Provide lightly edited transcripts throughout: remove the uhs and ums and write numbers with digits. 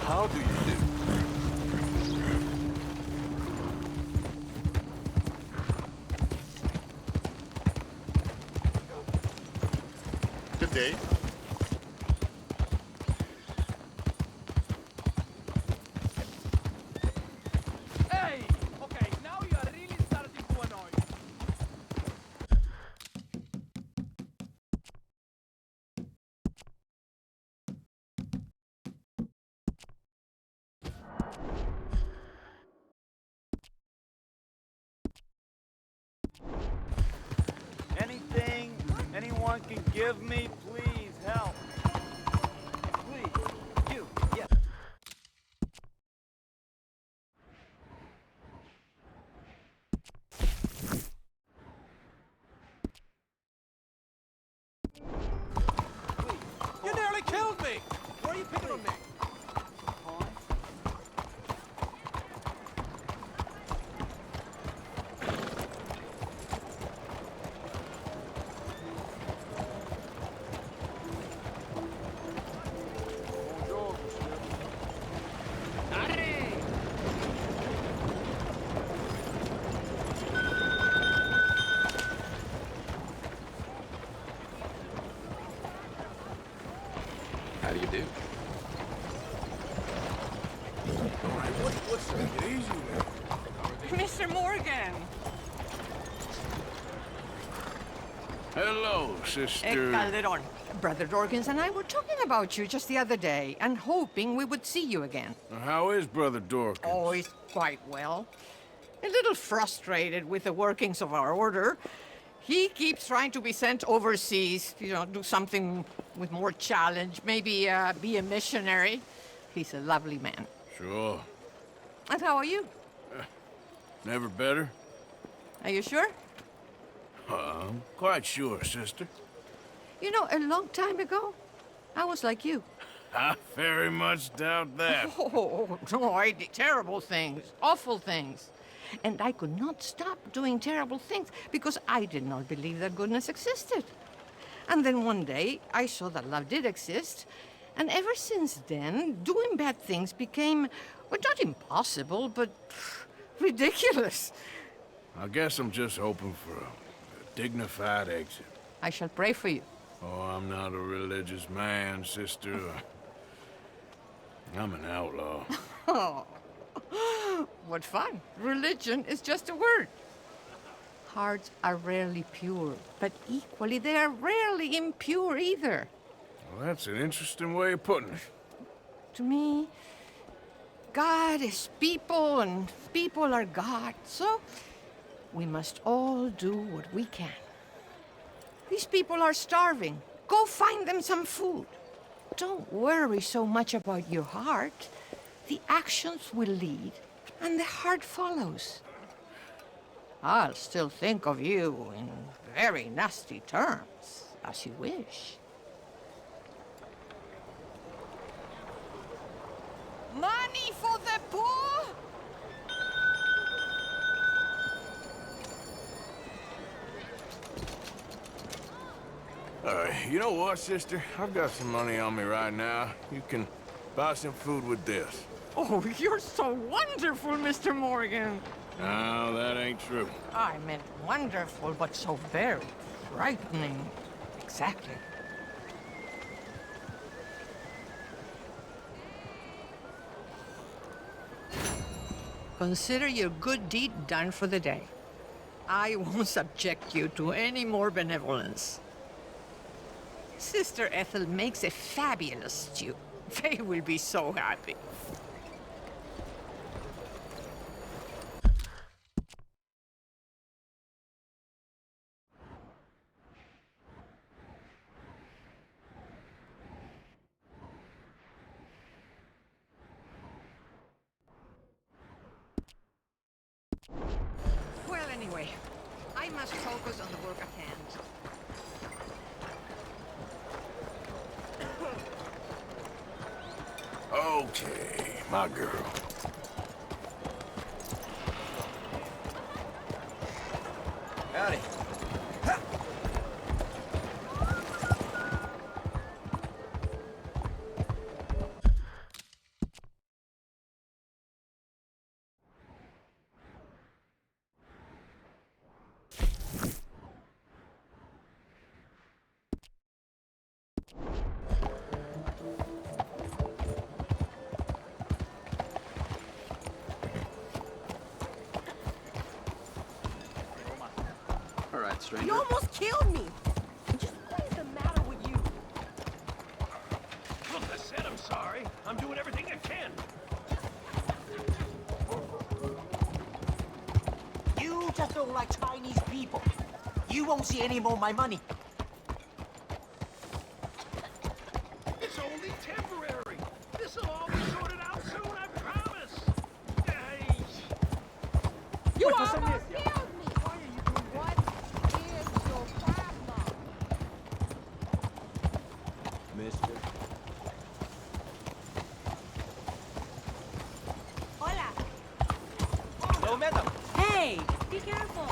How do you do? Good day. Hey! Okay, now you are really starting to annoy me. Anything anyone can give me, please help. Please, you, yes. You nearly killed me! Why are you picking on me? Bonjour, monsieur. How do you do? All right, what's that? Get easy, man. Mr. Morgan! Hello, sister. Calderon. Brother Dorkins and I were talking about you just the other day and hoping we would see you again. How is Brother Dorkins? Oh, he's quite well. A little frustrated with the workings of our order. He keeps trying to be sent overseas, do something with more challenge, maybe be a missionary. He's a lovely man. Sure. And how are you? Never better? Are you sure? I'm quite sure, sister. You know, a long time ago, I was like you. I very much doubt that. Oh, no, I did terrible things, awful things. And I could not stop doing terrible things because I did not believe that goodness existed. And then one day, I saw that love did exist. And ever since then, doing bad things became, well, not impossible, but ridiculous. I guess I'm just hoping for a dignified exit. I shall pray for you. Oh, I'm not a religious man, sister. I'm an outlaw. Oh, what fun. Religion is just a word. Hearts are rarely pure, but equally they are rarely impure either. Well, that's an interesting way of putting it. To me, God is people and people are God, so we must all do what we can. These people are starving. Go find them some food. Don't worry so much about your heart. The actions will lead, and the heart follows. I'll still think of you in very nasty terms, as you wish. Money for the poor? You know what, sister? I've got some money on me right now. You can buy some food with this. Oh, you're so wonderful, Mr. Morgan. No, that ain't true. I meant wonderful, but so very frightening. Exactly. Consider your good deed done for the day. I won't subject you to any more benevolence. Sister Ethel makes a fabulous stew. They will be so happy. Well, anyway, I must focus on the work at hand. Okay, my girl. Howdy. All right, stranger. You almost killed me. Just what is the matter with you? Look, I said I'm sorry. I'm doing everything I can. You just don't like Chinese people. You won't see any more of my money. It's only temporary. This'll all be sorted out soon, I promise. Hey. You Wait, almost for some killed years, me! What are you doing? What is your problem? Mister. Hola. No, madam. Hey, be careful.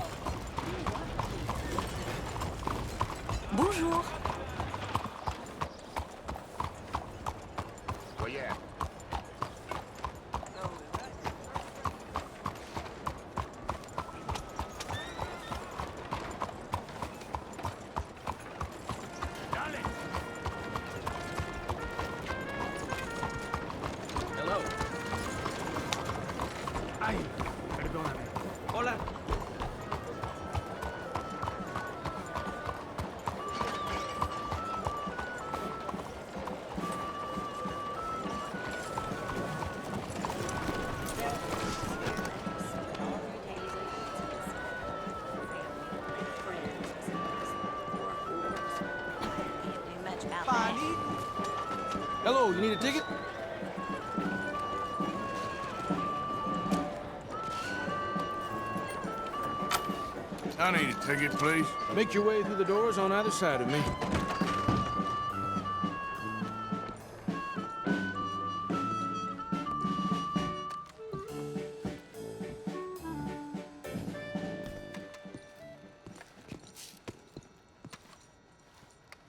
Bonjour. Well, yeah. Dale. Hello. Ay, perdóname. Hola. Hello, you need a ticket? I need a ticket, please. Make your way through the doors on either side of me.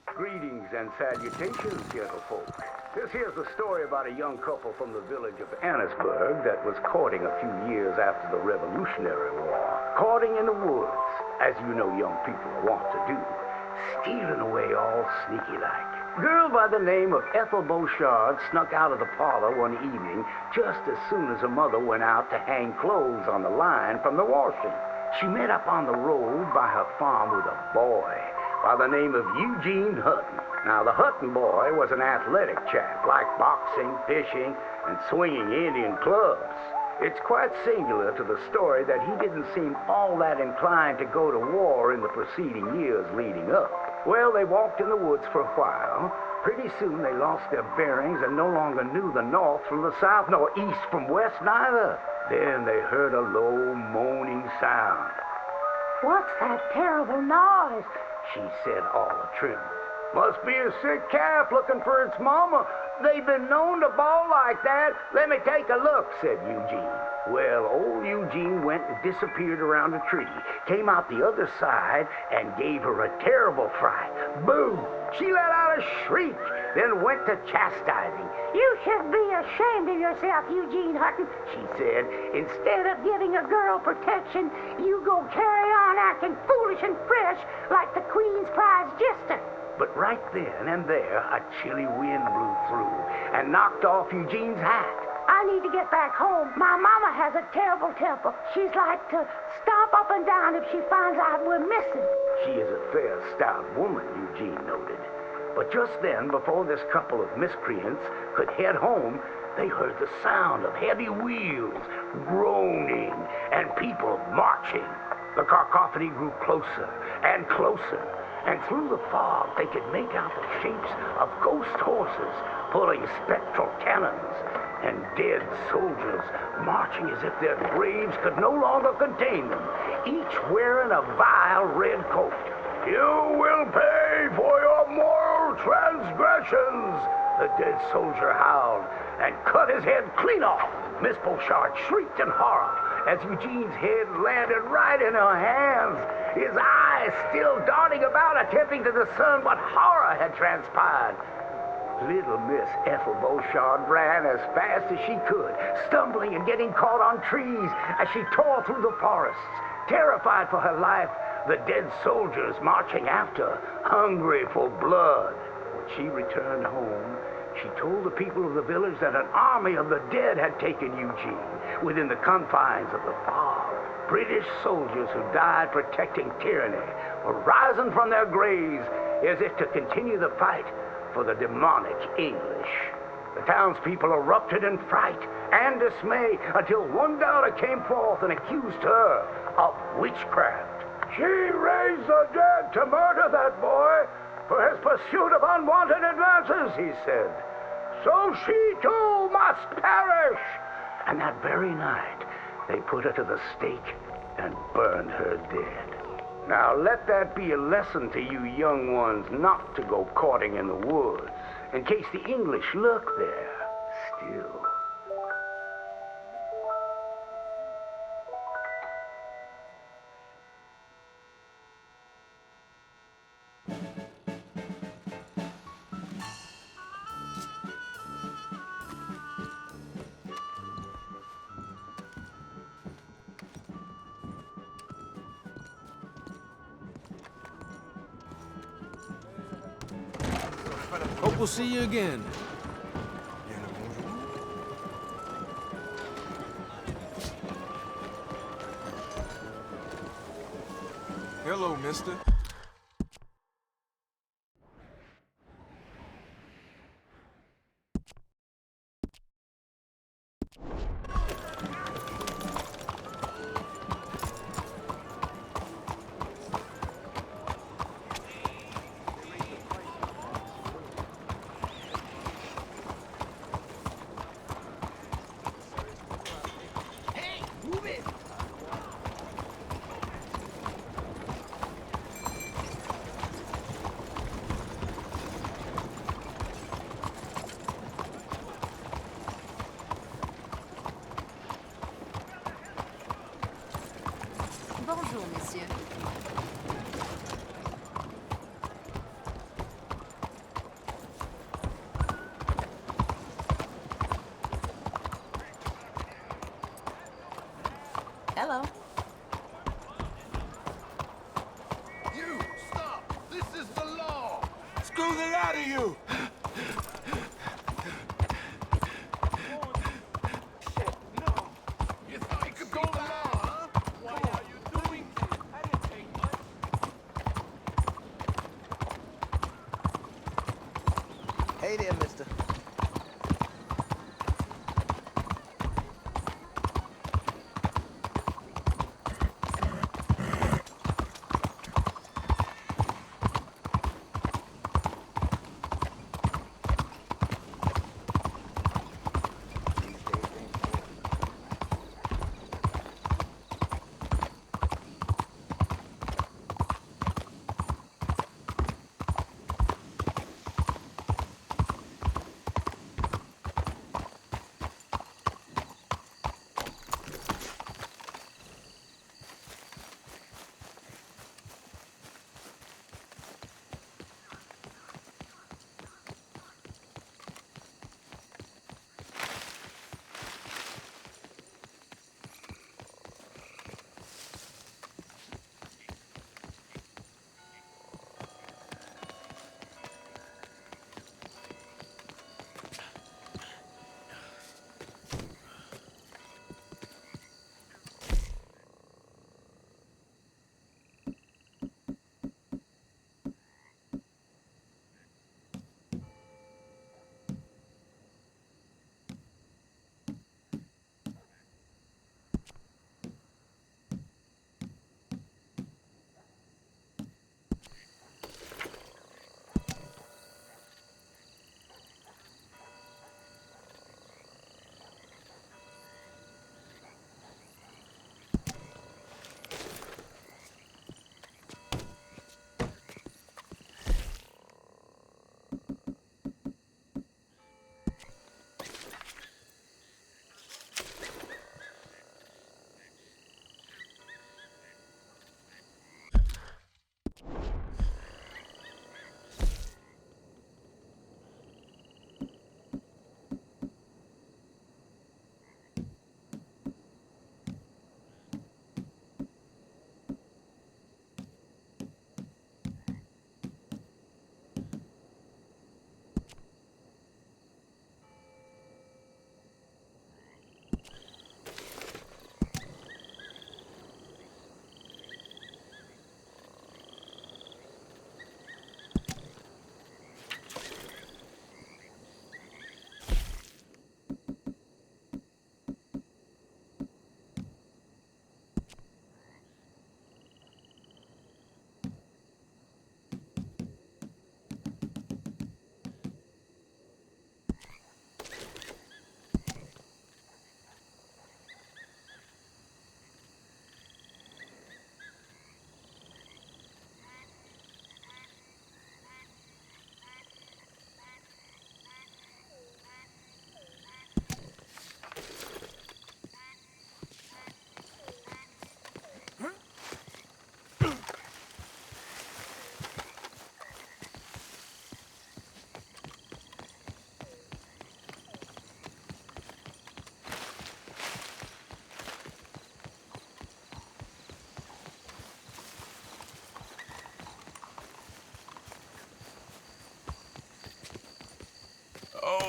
Greetings and salutations, gentlefolk. This here's a story about a young couple from the village of Annisburg that was courting a few years after the Revolutionary War. Courting in the woods, as you know young people are wont to do. Stealing away all sneaky-like. Girl by the name of Ethel Beauchard snuck out of the parlor one evening just as soon as her mother went out to hang clothes on the line from the washing. She met up on the road by her farm with a boy by the name of Eugene Hutton. Now, the Hutton boy was an athletic chap, liked boxing, fishing, and swinging Indian clubs. It's quite singular to the story that he didn't seem all that inclined to go to war in the preceding years leading up. Well, they walked in the woods for a while. Pretty soon they lost their bearings and no longer knew the north from the south, nor east from west neither. Then they heard a low moaning sound. "What's that terrible noise?" she said all atrim. "Must be a sick calf looking for its mama. They've been known to bawl like that. Let me take a look," said Eugene. Well, old Eugene went and disappeared around a tree, came out the other side, and gave her a terrible fright. Boo! She let out a shriek, then went to chastising. "You should be ashamed of yourself, Eugene Hutton," she said. "Instead of giving a girl protection, you go carry on acting foolish and fresh like the Queen's prize jester." But right then and there, a chilly wind blew through and knocked off Eugene's hat. "I need to get back home. My mama has a terrible temper. She's like to stomp up and down if she finds out we're missing." She is a fair, stout woman, Eugene noted. But just then, before this couple of miscreants could head home, they heard the sound of heavy wheels, groaning, and people marching. The cacophony grew closer and closer, and through the fog they could make out the shapes of ghost horses pulling spectral cannons, and dead soldiers marching as if their graves could no longer contain them, each wearing a vile red coat. "You will pay for your moral transgressions," the dead soldier howled, and cut his head clean off. Miss Beauchard shrieked in horror as Eugene's head landed right in her hands, his eyes still darting about, attempting to discern what horror had transpired. Little Miss Ethel Beauchard ran as fast as she could, stumbling and getting caught on trees as she tore through the forests, terrified for her life, the dead soldiers marching after, hungry for blood. When she returned home, She told the people of the village that an army of the dead had taken Eugene within the confines of the fog. British soldiers who died protecting tyranny were rising from their graves as if to continue the fight for the demonic English. The townspeople erupted in fright and dismay until one daughter came forth and accused her of witchcraft. She raised the dead to murder that boy for his pursuit of unwanted advances, he said. So she too must perish. And that very night, they put her to the stake and burned her dead. Now let that be a lesson to you young ones not to go courting in the woods, in case the English lurk there still. Hope we'll see you again. Hello, mister. Bonjour, messieurs. Hello. You, stop! This is the law! Screw the lot of you! You thought you could go the law, huh? Why are you doing this? I didn't take much. Hey there, mister.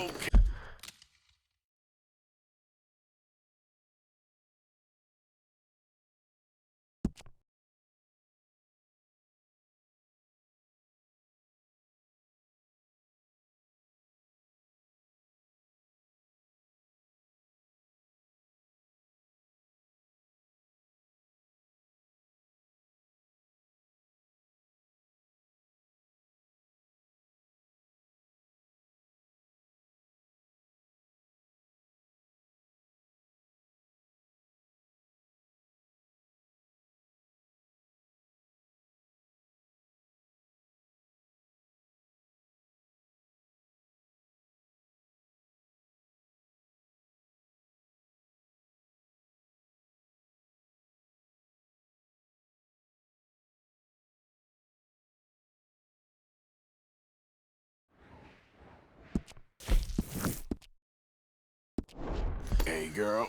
Okay. Hey, girl.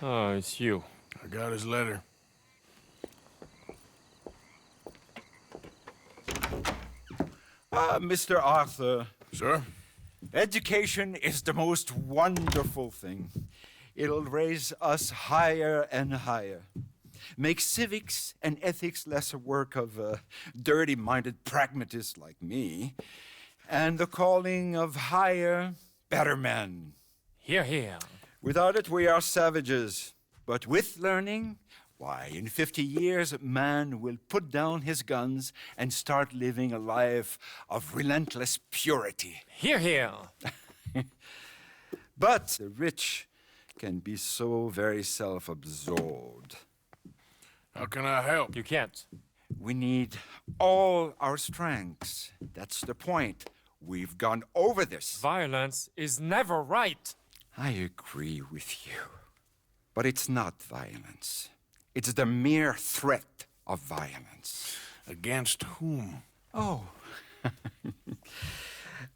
Oh, it's you. I got his letter. Mr. Arthur, Sir? education is the most wonderful thing. It'll raise us higher and higher. Make civics and ethics less a work of dirty-minded pragmatists like me, and the calling of higher, better men. Here, here. Without it, we are savages. But with learning, why, in 50 years, man will put down his guns and start living a life of relentless purity. Here, here. But the rich can be so very self-absorbed. How can I help? You can't. We need all our strengths. That's the point. We've gone over this. Violence is never right. I agree with you. But it's not violence. It's the mere threat of violence. Against whom? Oh.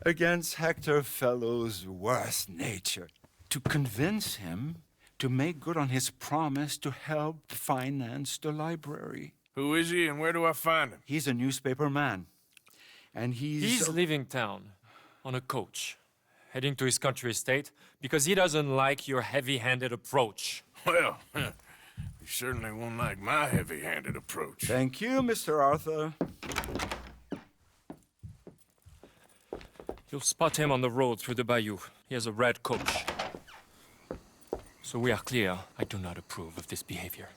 Against Hector Fellow's worst nature. To convince him to make good on his promise to help finance the library. Who is he and where do I find him? He's a newspaper man. And He's leaving town on a coach, heading to his country estate because he doesn't like your heavy-handed approach. Well, you certainly won't like my heavy-handed approach. Thank you, Mr. Arthur. You'll spot him on the road through the bayou. He has a red coach. So we are clear, I do not approve of this behavior.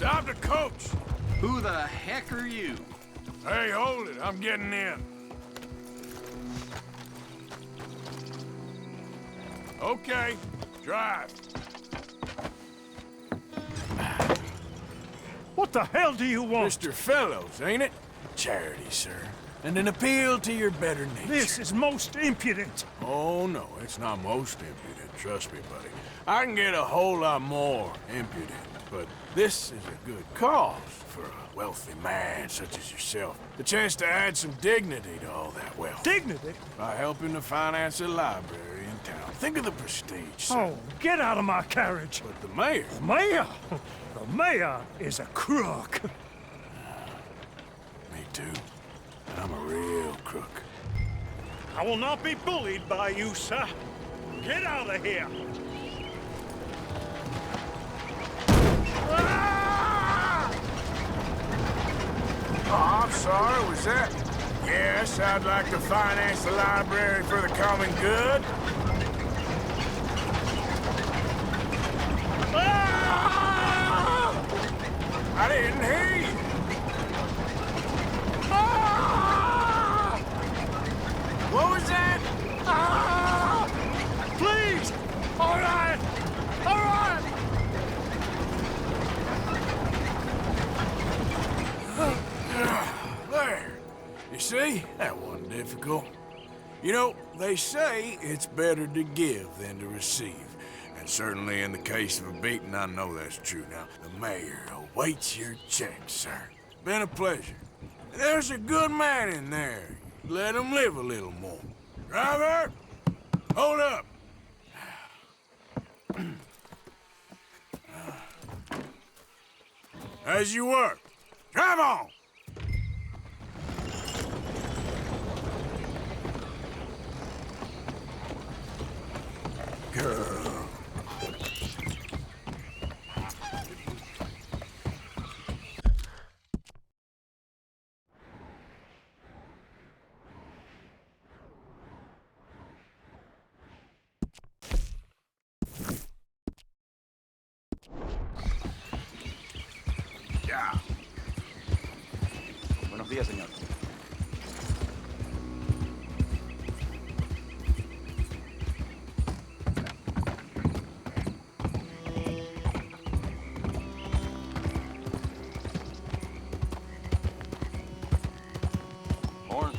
Stop the coach! Who the heck are you? Hey, hold it. I'm getting in. Okay, drive. What the hell do you want? Mr. Fellows, ain't it? Charity, sir. And an appeal to your better nature. This is most impudent. Oh, no, it's not most impudent. Trust me, buddy. I can get a whole lot more impudent, but this is a good cause for a wealthy man such as yourself. The chance to add some dignity to all that wealth. Dignity? By helping to finance a library in town. Think of the prestige, sir. Oh, get out of my carriage. But the mayor... The mayor? The mayor is a crook. Me too. And I'm a real crook. I will not be bullied by you, sir. Get out of here. Oh, I'm sorry, was that? Yes, I'd like to finance the library for the common good. I didn't hear you. What was that? Please! All right! All right! There. You see? That wasn't difficult. You know, they say it's better to give than to receive. And certainly in the case of a beating, I know that's true. Now, the mayor awaits your check, sir. Been a pleasure. There's a good man in there. Let him live a little more. Driver! Hold up! As you were. Drive on! Girl. Yeah. Buenos días, señor. Horn.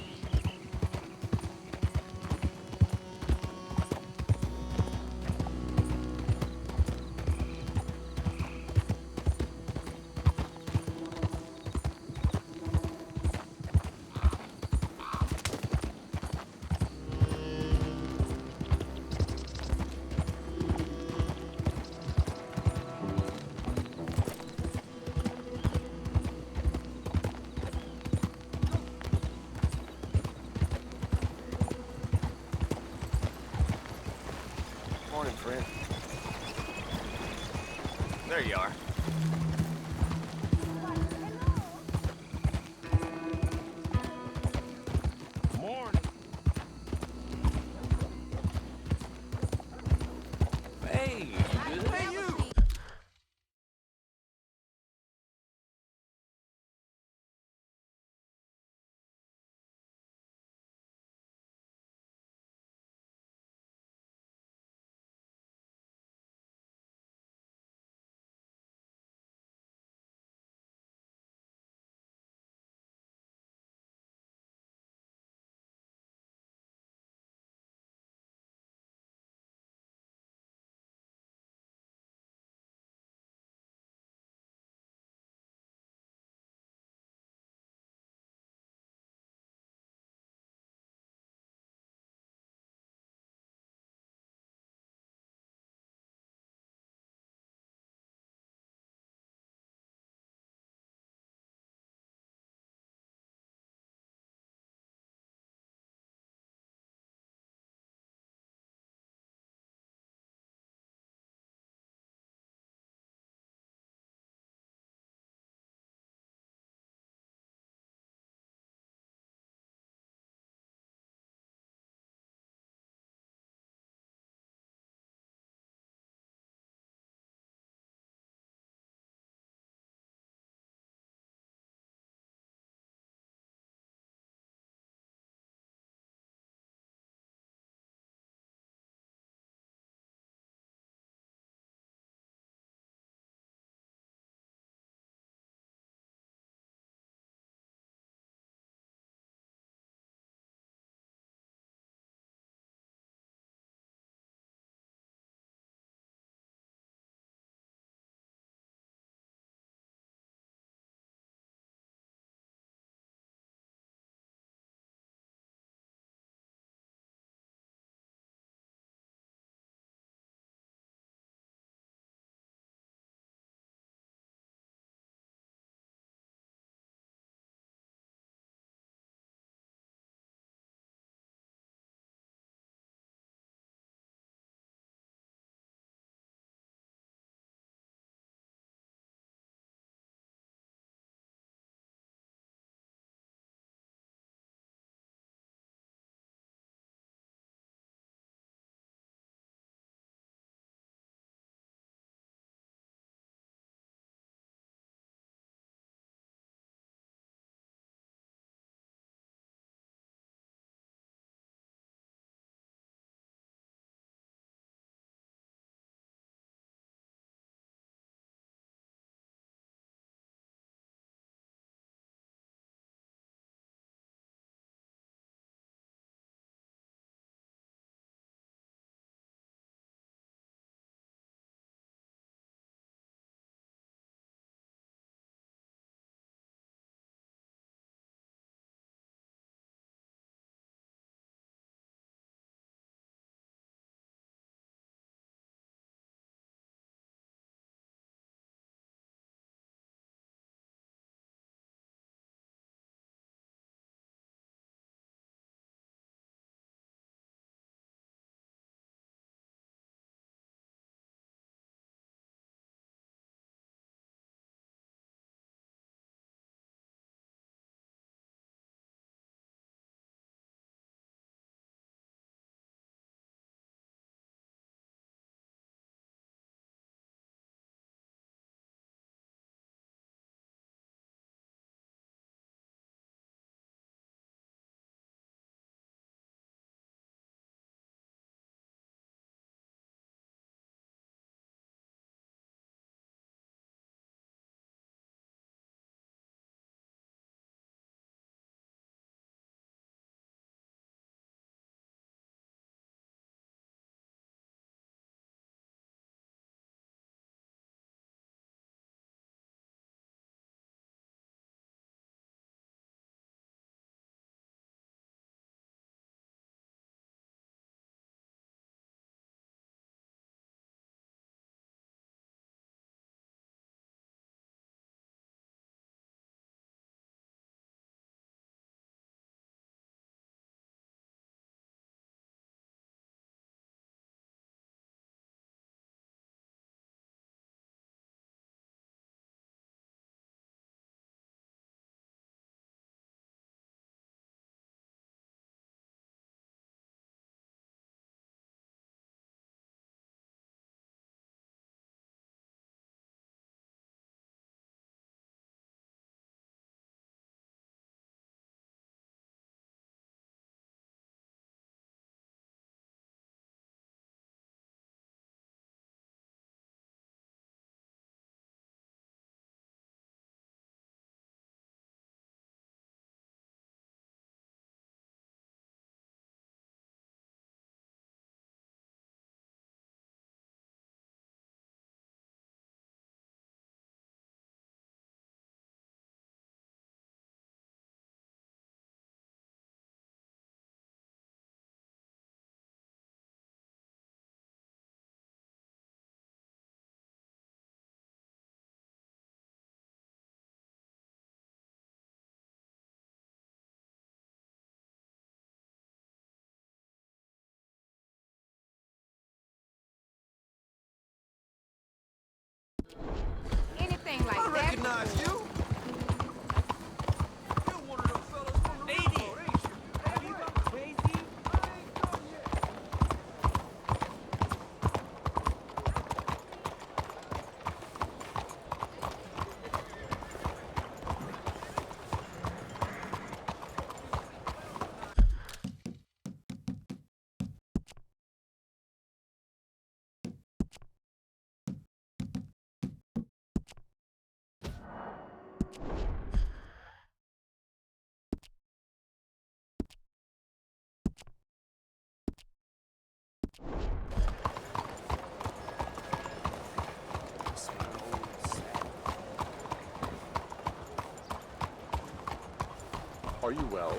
Are you well?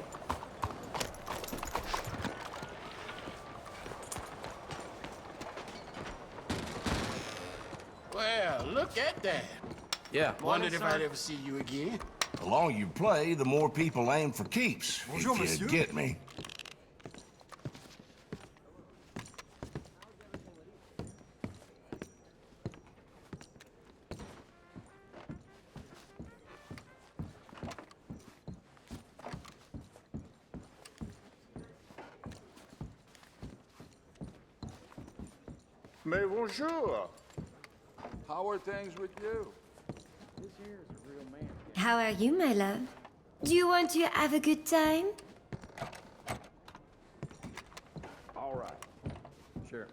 Well, look at that. Yeah. Wondered if I'd ever see you again. The longer you play, the more people aim for keeps. Bonjour, if monsieur. you get me. Mais bonjour. How are things with you? How are you, my love? Do you want to have a good time? All right. Sure.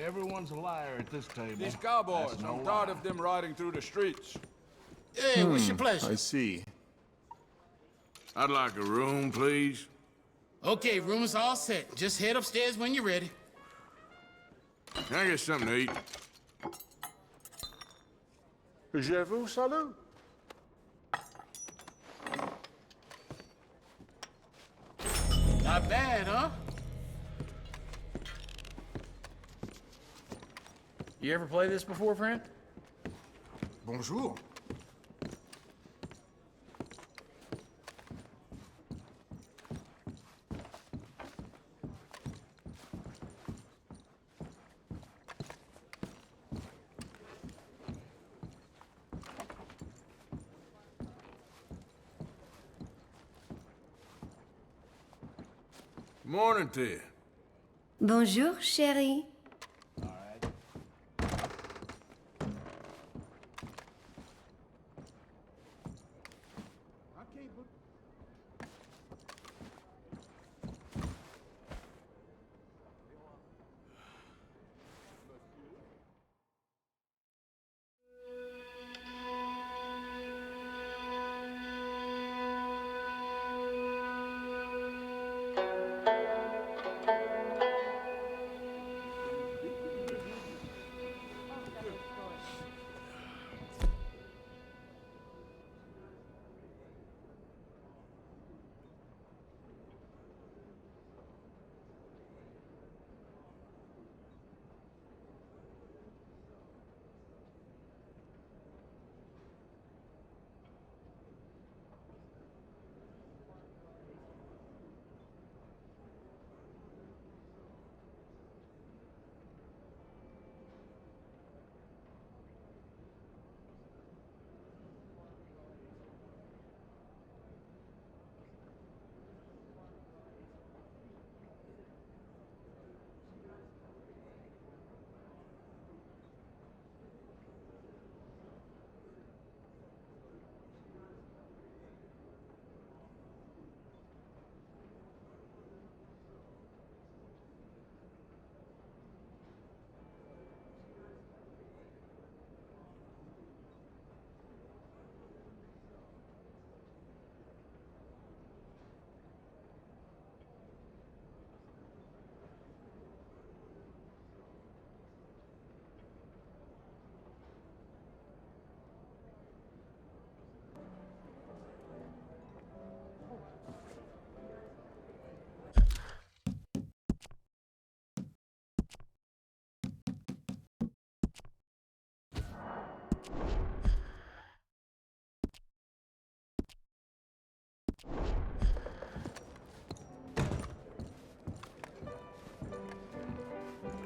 Everyone's a liar at this table. These cowboys, That's no I'm tired lie. of them riding through the streets. Hey, what's your pleasure? I see. I'd like a room, please. Okay, room is all set. Just head upstairs when you're ready. Can I get something to eat? Je vous salue. Not bad, huh? You ever play this before, friend? Bonjour. Morning to you. Bonjour, chérie.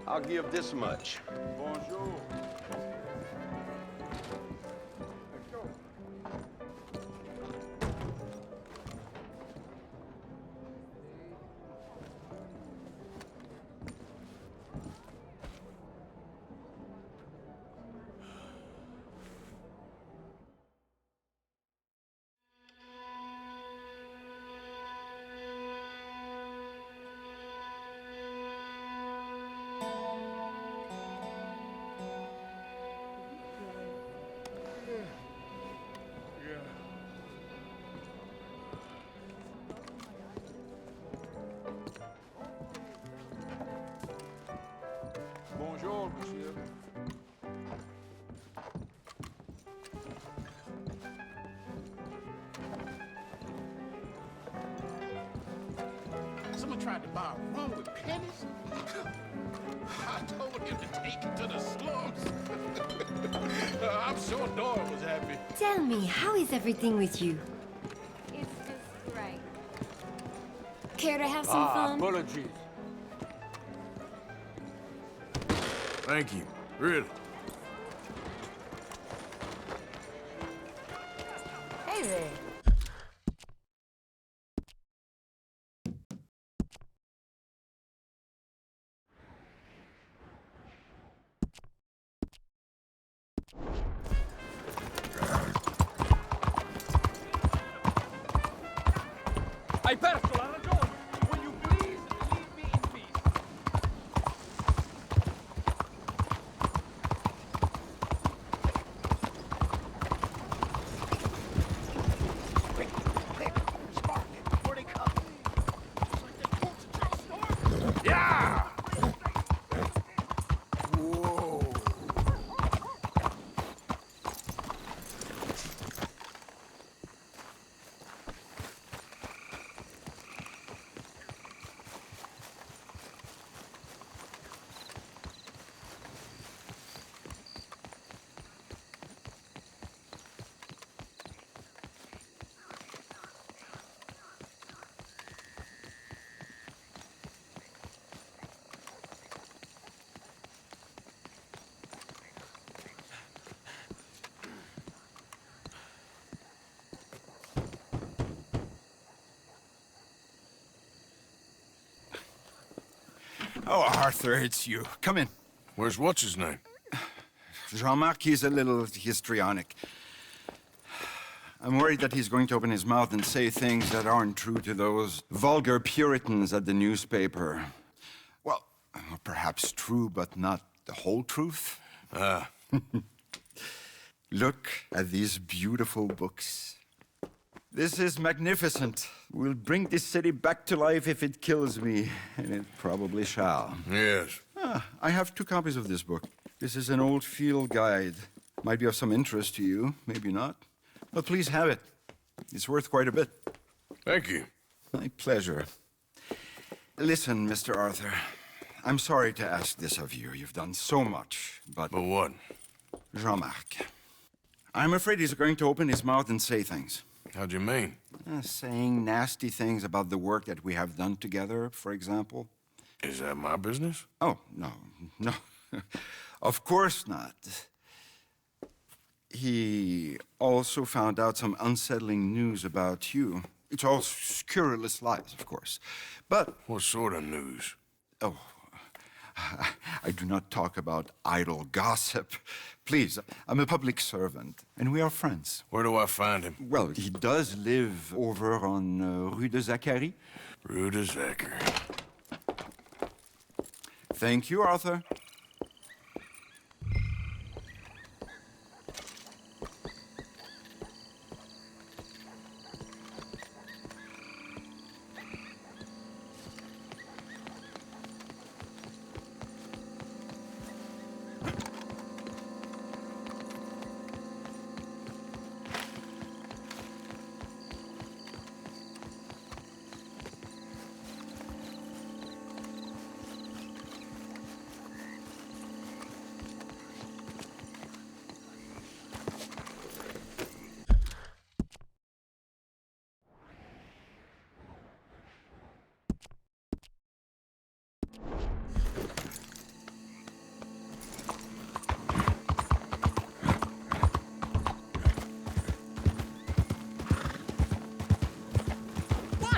I'll give this much. Bonjour. tried to buy rum with pennies? I told him to take it to the slums. I'm sure Dora was happy. Tell me, how is everything with you? It's just great. Care to have some fun? Apologies. Thank you. Really. Hey there. Hai perso la ragione! Will you please leave me in peace? Yeah! Whoa. Oh, Arthur, it's you. Come in. Where's what's-his-name? Jean-Marc, he's a little histrionic. I'm worried that he's going to open his mouth and say things that aren't true to those vulgar Puritans at the newspaper. Well, perhaps true, but not the whole truth. Look at these beautiful books. This is magnificent. We'll bring this city back to life if it kills me, and it probably shall. Yes. I have 2 copies of this book. This is an old field guide. Might be of some interest to you, maybe not. But please have it. It's worth quite a bit. Thank you. My pleasure. Listen, Mr. Arthur, I'm sorry to ask this of you. You've done so much, but... But what? Jean-Marc. I'm afraid he's going to open his mouth and say things. How'd you mean? Saying nasty things about the work that we have done together, for example. Is that my business? Oh, no. Of course not. He also found out some unsettling news about you. It's all scurrilous lies, of course. But... What sort of news? Oh, I do not talk about idle gossip. Please, I'm a public servant, and we are friends. Where do I find him? Well, he does live over on Rue de Zachary. Rue de Zachary. Thank you, Arthur.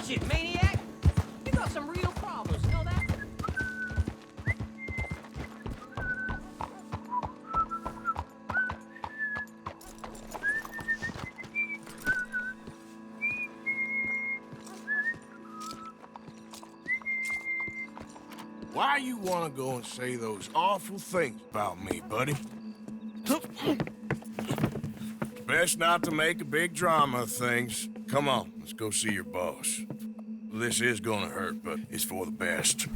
Shit, maniac! You got some real problems, you know that? Why you want to go and say those awful things about me, buddy? Best not to make a big drama of things. Come on, let's go see your boss. This is gonna hurt, but it's for the best.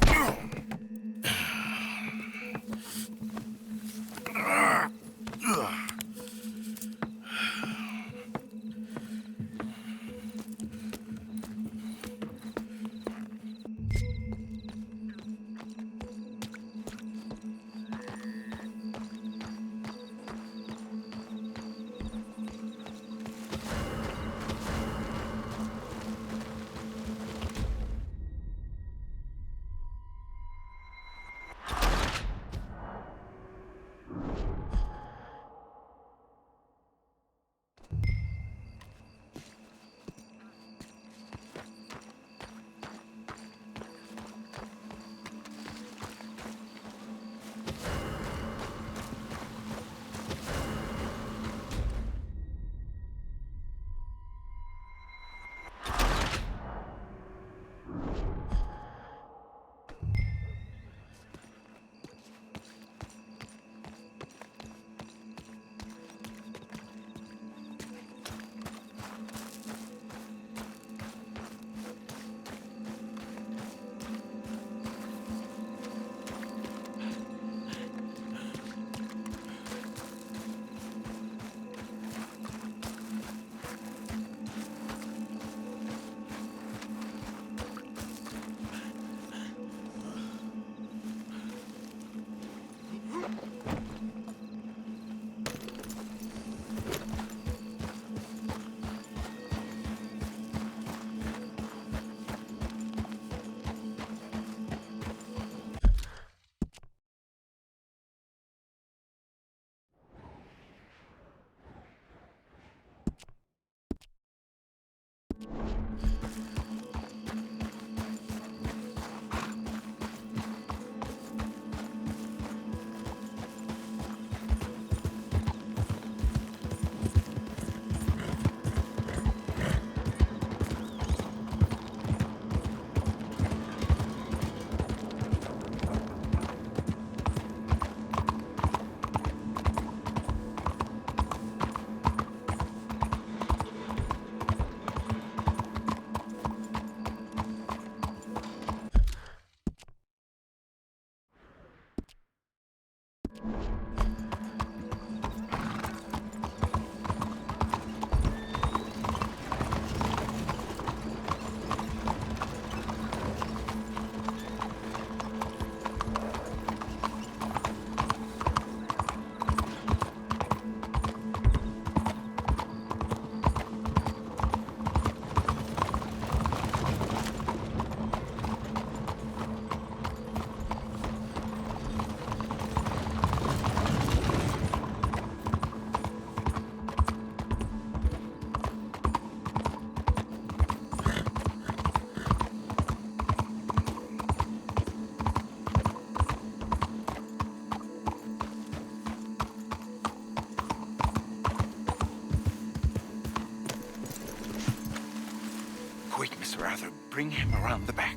Quick, Miss Rather, bring him around the back.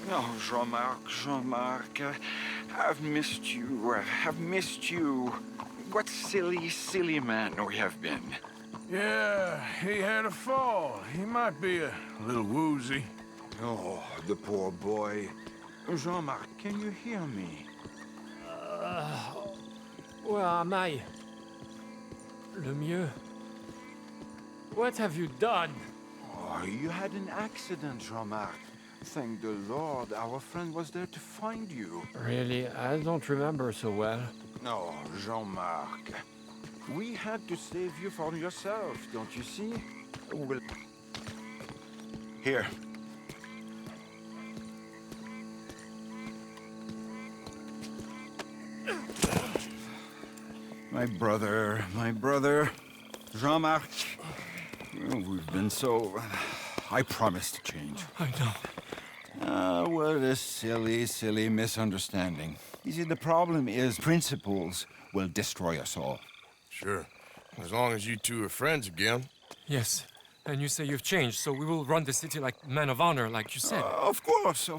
Oh, Jean-Marc, I've missed you. I've missed you. What silly man we have been. Yeah, he had a fall. He might be a little woozy. Oh, the poor boy. Jean-Marc, can you hear me? Where am I? Lemieux? What have you done? Oh, you had an accident, Jean-Marc. Thank the Lord, our friend was there to find you. Really? I don't remember so well. No, Jean-Marc. We had to save you from yourself, don't you see? Well, here. My brother, Jean-Marc. We've been so... I promised to change. I know. What a silly misunderstanding. You see, the problem is principles will destroy us all. Sure. As long as you two are friends again. Yes. And you say you've changed, so we will run the city like men of honor, like you said. Of course.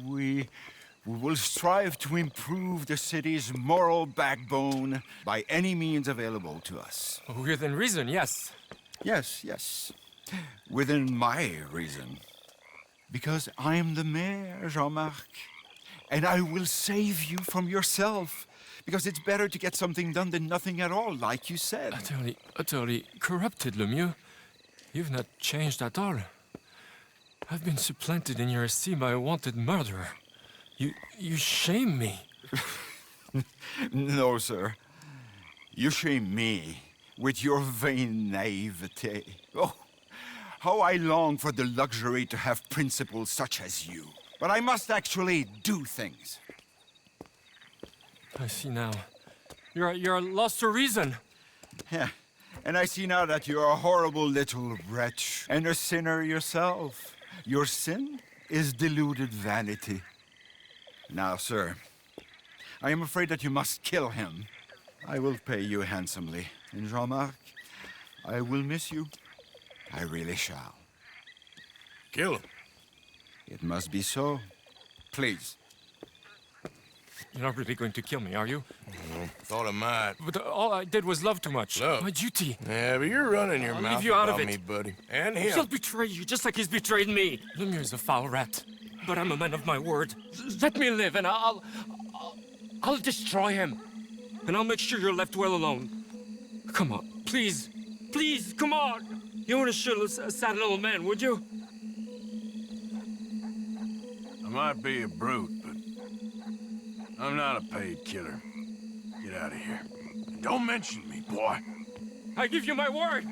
We will strive to improve the city's moral backbone by any means available to us. Within reason, yes. Yes. Within my reason. Because I'm the mayor, Jean-Marc. And I will save you from yourself. Because it's better to get something done than nothing at all, like you said. Utterly corrupted, Lemieux. You've not changed at all. I've been supplanted in your esteem by a wanted murderer. You shame me. No, sir. You shame me with your vain naivete. Oh, how I long for the luxury to have principles such as you. But I must actually do things. I see now. You're lost to reason. Yeah, and I see now that you're a horrible little wretch and a sinner yourself. Your sin is deluded vanity. Now, sir, I am afraid that you must kill him. I will pay you handsomely. And Jean-Marc, I will miss you. I really shall. Kill him. It must be so. Please. You're not really going to kill me, are you? Thought I might. But all I did was love too much. Love? My duty. Yeah, but you're running your I'll mouth leave you out about of me, it. buddy. And him. He'll betray you just like he's betrayed me. Lemieux is a foul rat. But I'm a man of my word. Let me live and I'll destroy him. And I'll make sure you're left well alone. Come on, please. Please, come on. You wouldn't shoot a sad little man, would you? I might be a brute, but I'm not a paid killer. Get out of here. And don't mention me, boy. I give you my word.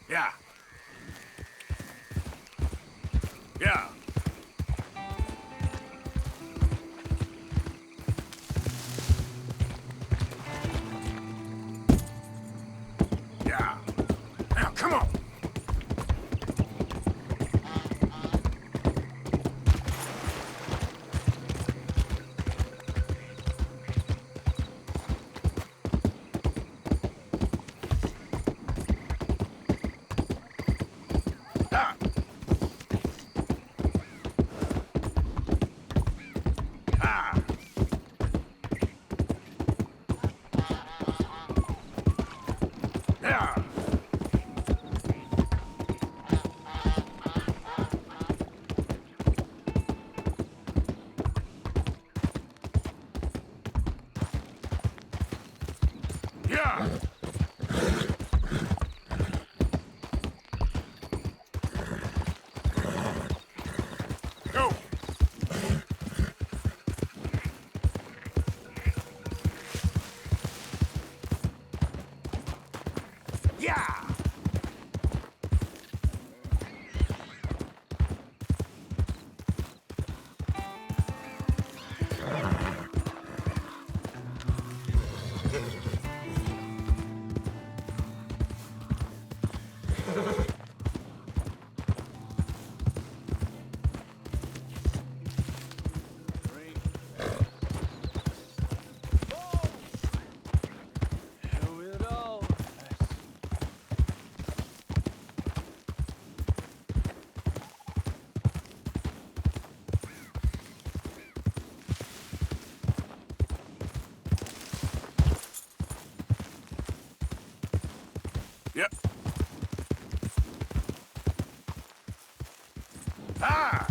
Yeah. Yeah. Yeah. Now, come on. Yeah! Go! Yeah! Yep. Ah!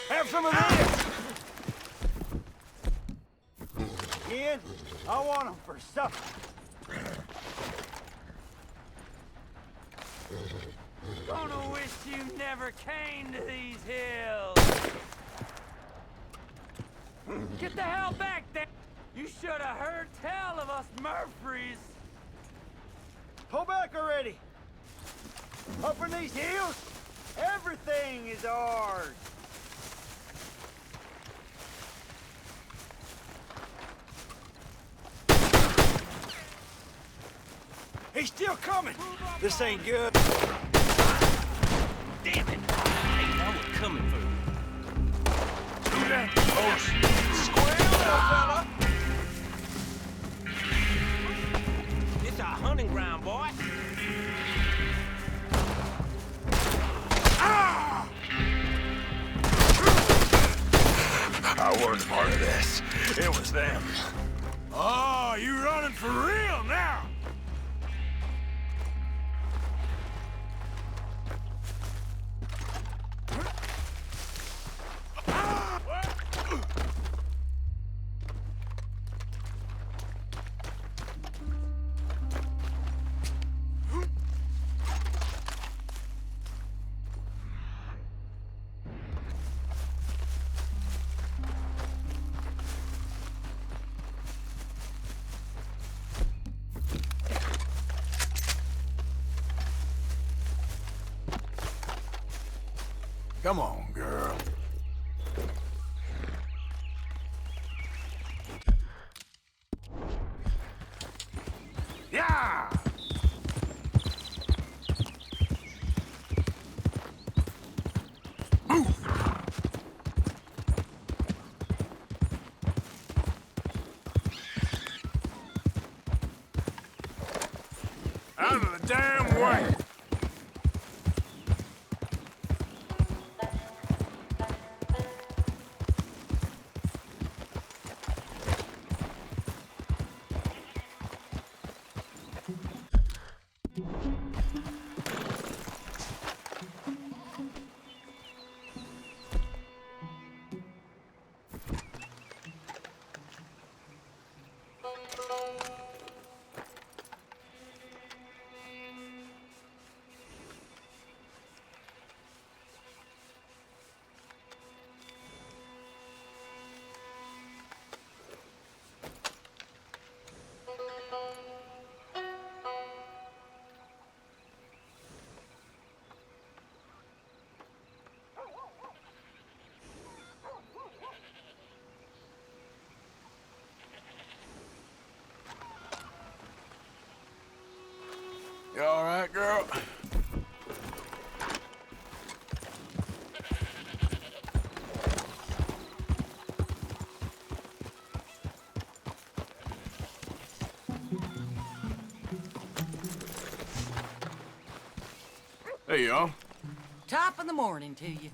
Have some of this! Kid, I want them for supper. Gonna wish you never came to these hills. Get the hell back there! You should have heard tell of us Murphys. Pull back already. Up in these hills, everything is ours. He's still coming. This ain't good. Damn it! Hey, now we're coming for you. Do that motion. Square up, fella. It's our hunting ground, boy. I wasn't part of this. It was them. Oh, you running for real now? Come on, girl. Yeah! Move! Out of the damn way! You all right, girl? Hey, y'all. Top of the morning to you.